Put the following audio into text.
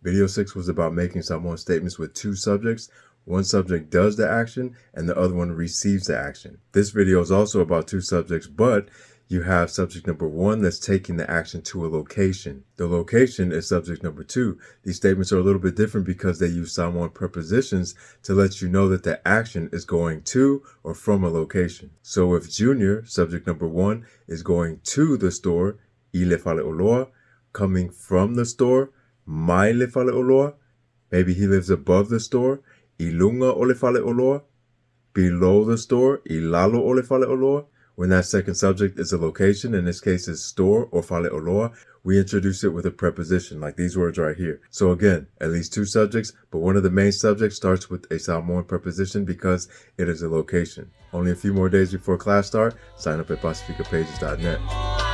Video 6 was about making Samoan statements with two subjects. One subject does the action and the other one receives the action. This video is also about two subjects, but you have subject number 1 that's taking the action to a location. The location is subject number 2. These statements are a little bit different because they use Samoan prepositions to let you know that the action is going to or from a location. So if Junior, subject number 1, is going to the store, I le fale oloa, coming from the store, mai le fale oloa, maybe he lives above the store, I lunga o le fale oloa, below the store, I lalo o le fale oloa. When that second subject is a location, in this case is store or fale oloa, we introduce it with a preposition like these words right here. So again, at least two subjects, but one of the main subjects starts with a Samoan preposition because it is a location. Only a few more days before class start, sign up at pacificapages.net.